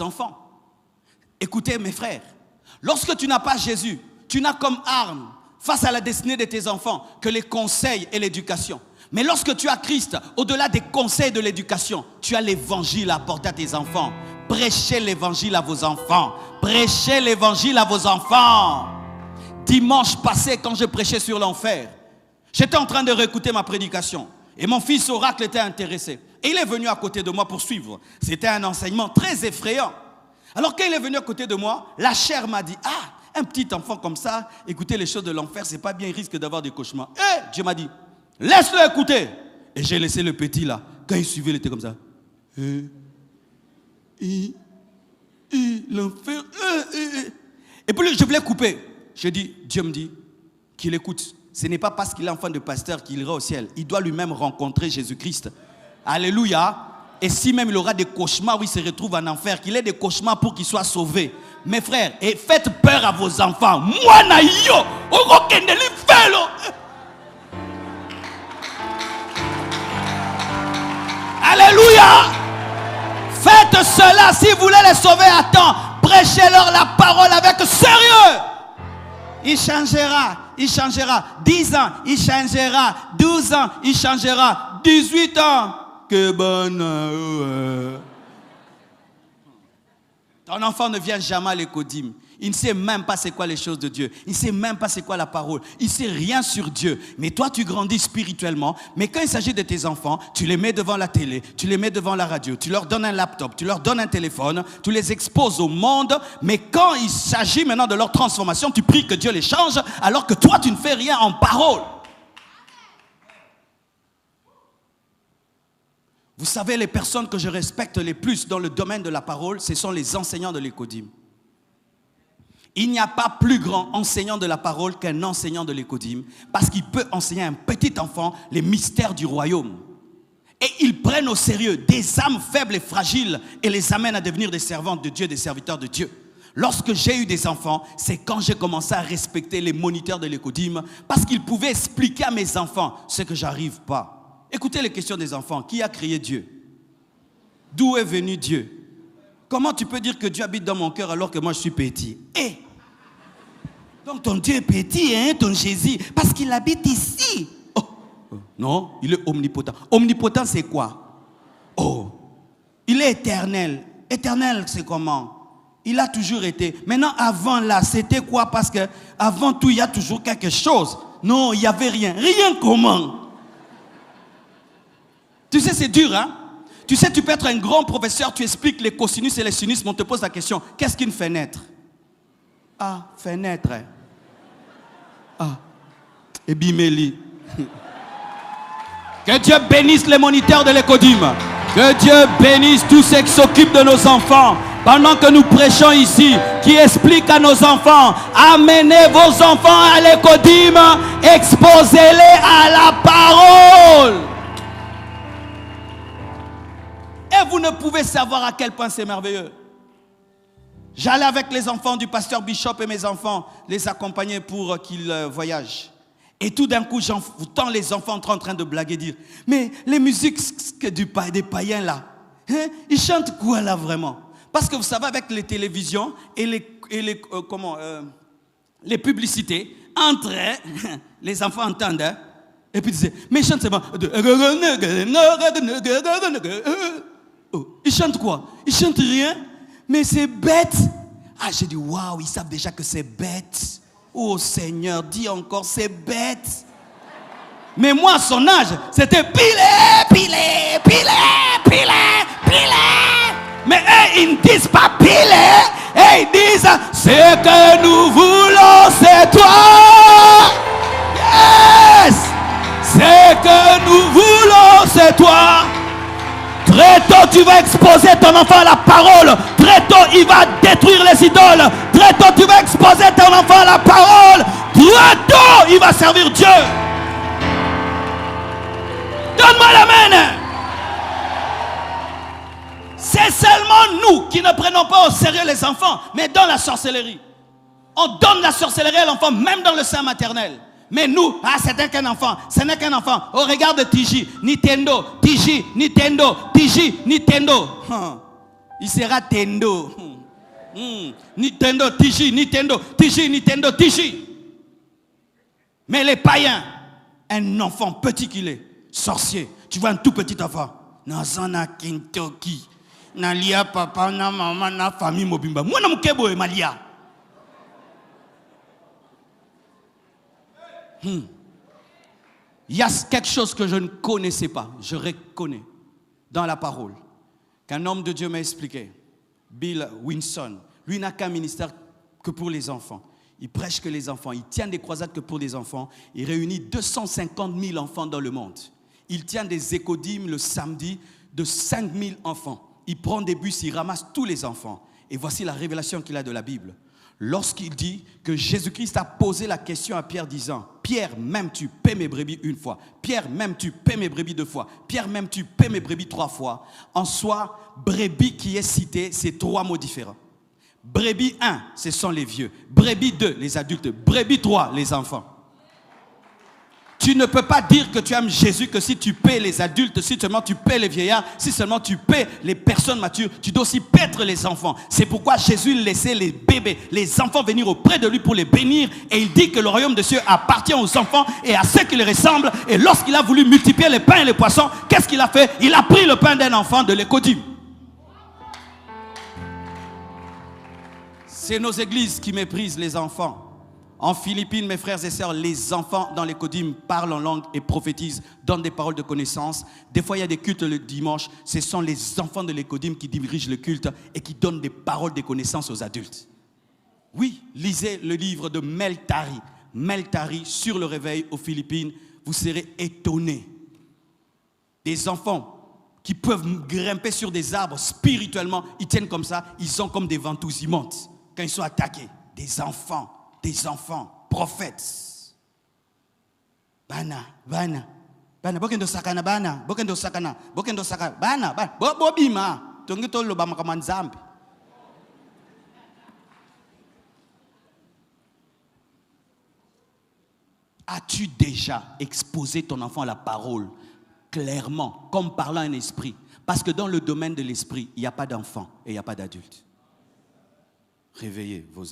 enfants. Écoutez mes frères, lorsque tu n'as pas Jésus, tu n'as comme arme face à la destinée de tes enfants que les conseils et l'éducation. Mais lorsque tu as Christ, au-delà des conseils de l'éducation, tu as l'évangile à apporter à tes enfants. Prêchez l'évangile à vos enfants. Prêchez l'évangile à vos enfants. Dimanche passé, quand je prêchais sur l'enfer, j'étais en train de réécouter ma prédication. Et mon fils Oracle était intéressé. Et il est venu à côté de moi pour suivre. C'était un enseignement très effrayant. Alors quand il est venu à côté de moi, la chair m'a dit, un petit enfant comme ça, écouter les choses de l'enfer, c'est pas bien, il risque d'avoir des cauchemars. Et Dieu m'a dit, laisse-le écouter. Et j'ai laissé le petit là. Quand il suivait, il était comme ça. L'enfer. Et puis je voulais couper. Je dis, Dieu me dit qu'il écoute. Ce n'est pas parce qu'il est enfant de pasteur qu'il ira au ciel. Il doit lui-même rencontrer Jésus-Christ. Alléluia. Et si même il aura des cauchemars où il se retrouve en enfer, qu'il ait des cauchemars pour qu'il soit sauvé. Mes frères, et faites peur à vos enfants. Moi, na yo, alléluia. Faites cela si vous voulez les sauver à temps. Prêchez-leur la parole avec sérieux. Il changera, il changera. 10 ans, il changera. 12 ans, il changera. 18 ans. Que bonne. Ton enfant ne vient jamais à l'écodim. Il ne sait même pas c'est quoi les choses de Dieu. Il ne sait même pas c'est quoi la parole. Il ne sait rien sur Dieu. Mais toi, tu grandis spirituellement. Mais quand il s'agit de tes enfants, tu les mets devant la télé, tu les mets devant la radio, tu leur donnes un laptop, tu leur donnes un téléphone, tu les exposes au monde. Mais quand il s'agit maintenant de leur transformation, tu pries que Dieu les change, alors que toi, tu ne fais rien en parole. Vous savez, les personnes que je respecte les plus dans le domaine de la parole, ce sont les enseignants de l'écodim. Il n'y a pas plus grand enseignant de la parole qu'un enseignant de l'écodim, parce qu'il peut enseigner à un petit enfant les mystères du royaume. Et ils prennent au sérieux des âmes faibles et fragiles et les amènent à devenir des servantes de Dieu, des serviteurs de Dieu. Lorsque j'ai eu des enfants, c'est quand j'ai commencé à respecter les moniteurs de l'écodim, parce qu'ils pouvaient expliquer à mes enfants ce que j'arrive pas. Écoutez les questions des enfants. Qui a créé Dieu? D'où est venu Dieu? Comment tu peux dire que Dieu habite dans mon cœur alors que moi je suis petit? Donc ton Dieu est petit, hein, ton Jésus, parce qu'il habite ici. Non, il est omnipotent. Omnipotent, c'est quoi? Il est éternel. Éternel, c'est comment? Il a toujours été. Maintenant, avant là, c'était quoi? Parce que avant tout, il y a toujours quelque chose. Non, il n'y avait rien. Rien comment? Tu sais, c'est dur, hein? Tu sais, tu peux être un grand professeur, tu expliques les cosinus et les sinus, mais on te pose la question, qu'est-ce qu'une fenêtre? Fenêtre. Et bimeli. Que Dieu bénisse les moniteurs de l'écodim. Que Dieu bénisse tous ceux qui s'occupent de nos enfants. Pendant que nous prêchons ici, qui expliquent à nos enfants, amenez vos enfants à l'écodim, exposez-les à la parole. Et vous ne pouvez savoir à quel point c'est merveilleux. J'allais avec les enfants du pasteur Bishop et mes enfants les accompagner pour qu'ils voyagent. Et tout d'un coup, j'entends les enfants en train de blaguer, dire, mais les musiques des païens là, hein, ils chantent quoi là vraiment? Parce que vous savez, avec les télévisions et les publicités, entre les enfants entendent, hein, et puis ils disaient, mais ils chantent seulement. Ils chantent quoi? Ils chantent rien, mais c'est bête. J'ai dit, waouh, ils savent déjà que c'est bête. Oh Seigneur, dis encore, c'est bête. Mais moi, à son âge, c'était pilé. Mais eux, ils ne disent pas pilé. Et ils disent, ce que nous voulons, c'est toi. Yes! Ce que nous voulons, c'est toi. Très tôt, tu vas exposer ton enfant à la parole. Très tôt, il va détruire les idoles. Très tôt, tu vas exposer ton enfant à la parole. Très tôt, il va servir Dieu. Donne-moi l'amen. C'est seulement nous qui ne prenons pas au sérieux les enfants, mais dans la sorcellerie. On donne la sorcellerie à l'enfant, même dans le sein maternel. Mais nous, c'est qu'un enfant, ce n'est qu'un enfant. Oh, regarde Tiji, Nintendo, Tiji, Nintendo, Tiji, Nintendo. Il sera Tendo. Nintendo, Tiji, Nintendo, Tiji, Nintendo, Tiji. Mais les païens, un enfant petit qu'il est, sorcier. Tu vois un tout petit enfant. Nazana Kintoki. Nalia papa, na maman, na famille mobimba. Moi na mukebo e malia. Il y a quelque chose que je ne connaissais pas. Je reconnais dans la parole qu'un homme de Dieu m'a expliqué. Bill Winson. Lui n'a qu'un ministère que pour les enfants. Il prêche que les enfants. Il tient des croisades que pour les enfants. Il réunit 250 000 enfants dans le monde. Il tient des écodymes le samedi de 5 000 enfants. Il prend des bus, il ramasse tous les enfants. Et voici la révélation qu'il a de la Bible. Lorsqu'il dit que Jésus-Christ a posé la question à Pierre disant « Pierre, m'aimes-tu paie mes brebis une fois. Pierre, m'aimes-tu paie mes brebis deux fois. Pierre, m'aimes-tu paie mes brebis trois fois. » En soi, brebis qui est cité, c'est trois mots différents. Brebis 1, ce sont les vieux. Brebis 2, les adultes. Brebis 3, les enfants. Tu ne peux pas dire que tu aimes Jésus que si tu paies les adultes, si seulement tu paies les vieillards, si seulement tu paies les personnes matures, tu dois aussi paître les enfants. C'est pourquoi Jésus laissait les bébés, les enfants venir auprès de lui pour les bénir. Et il dit que le royaume de Dieu appartient aux enfants et à ceux qui les ressemblent. Et lorsqu'il a voulu multiplier les pains et les poissons, qu'est-ce qu'il a fait? Il a pris le pain d'un enfant de l'écodyme. C'est nos églises qui méprisent les enfants. En Philippines, mes frères et sœurs, les enfants dans l'écodyme parlent en langue et prophétisent, donnent des paroles de connaissance. Des fois, il y a des cultes le dimanche. Ce sont les enfants de l'écodyme qui dirigent le culte et qui donnent des paroles de connaissance aux adultes. Oui, lisez le livre de Mel Tari. Mel Tari, sur le réveil aux Philippines. Vous serez étonnés. Des enfants qui peuvent grimper sur des arbres spirituellement. Ils tiennent comme ça. Ils sont comme des ventouses. Ils montent quand ils sont attaqués. Des enfants prophètes. Bana, bokendo sakana bana, bokendo sakana, bana, bobima, tongito lo bama kama nzambe. As-tu déjà exposé ton enfant à la parole clairement, comme parlant un esprit? Parce que dans le domaine de l'esprit, il n'y a pas d'enfant et il n'y a pas d'adulte. Réveillez vos enfants.